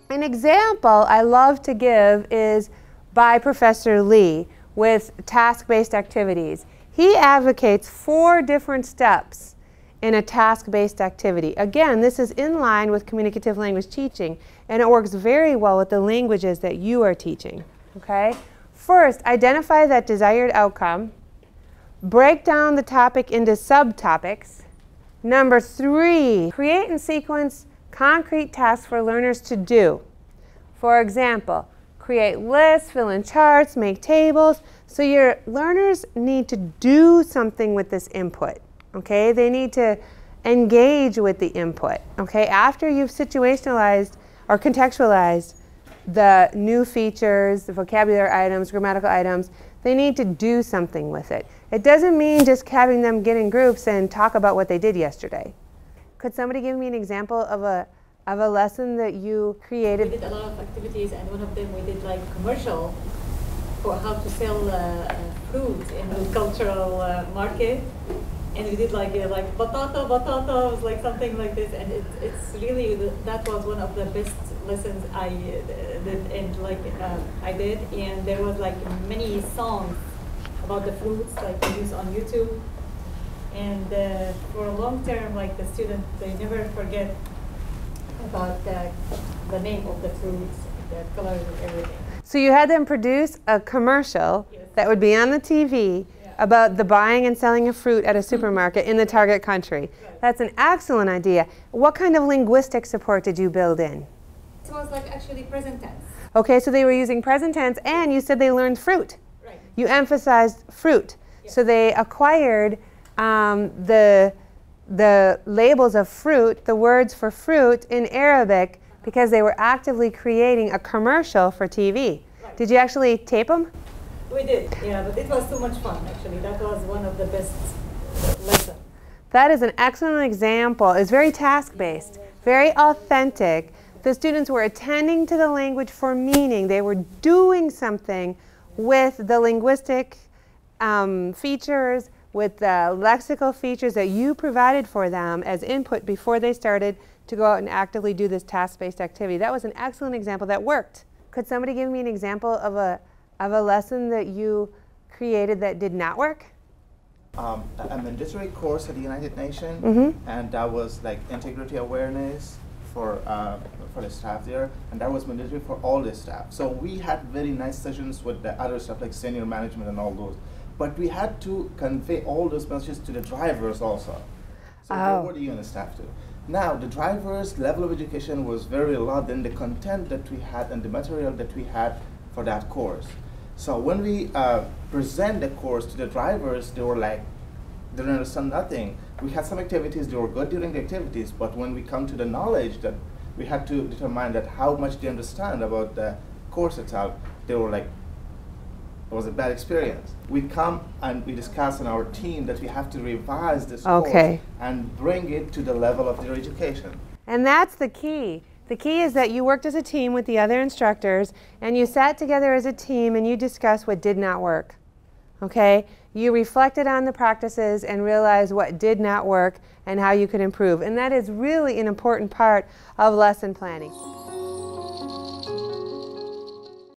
An example I love to give is by Professor Lee with task-based activities. He advocates 4 different steps in a task-based activity. Again, this is in line with communicative language teaching, and it works very well with the languages that you are teaching. Okay? First, identify that desired outcome. Break down the topic into subtopics. Number 3, create and sequence concrete tasks for learners to do. For example, create lists, fill in charts, make tables. So your learners need to do something with this input. Okay? They need to engage with the input. Okay? After you've situationalized or contextualized the new features, the vocabulary items, grammatical items, they need to do something with it. It doesn't mean just having them get in groups and talk about what they did yesterday. Could somebody give me an example of a lesson that you created? We did a lot of activities, and one of them we did like commercial for how to sell fruit in the cultural market. And we did like batata, was like something like this, and it's really, that was one of the best lessons I did, and I did, and there was like many songs about the fruits like we use on YouTube, and for a long term, like the students, they never forget about the name of the fruits, the colors and everything. So you had them produce a commercial that would be on the TV about the buying and selling of fruit at a supermarket in the target country. Right. That's an excellent idea. What kind of linguistic support did you build in? It was like actually present tense. Okay, so they were using present tense, and you said they learned fruit. Right. You emphasized fruit. Yeah. So they acquired the labels of fruit, the words for fruit in Arabic, because they were actively creating a commercial for TV. Right. Did you actually tape them? We did, yeah, but it was too much fun actually. That was one of the best lessons. That is an excellent example. It's very task-based, very authentic. The students were attending to the language for meaning. They were doing something with the linguistic features, with the lexical features that you provided for them as input before they started to go out and actively do this task-based activity. That was an excellent example that worked. Could somebody give me an example of a lesson that you created that did not work? A mandatory course at the United Nations, and that was like integrity awareness for the staff there, and that was mandatory for all the staff. So we had very nice sessions with the other staff like senior management and all those, but we had to convey all those messages to the drivers also. So they were the unit staff too. Now the drivers' level of education was very low than the content that we had and the material that we had for that course. So when we present the course to the drivers, they were like, they didn't understand nothing. We had some activities, they were good during the activities, but when we come to the knowledge that we had to determine that how much they understand about the course itself, they were like, it was a bad experience. We come and we discuss in our team that we have to revise this course and bring it to the level of their education. And that's the key. The key is that you worked as a team with the other instructors, and you sat together as a team and you discussed what did not work. Okay? You reflected on the practices and realized what did not work and how you could improve. And that is really an important part of lesson planning.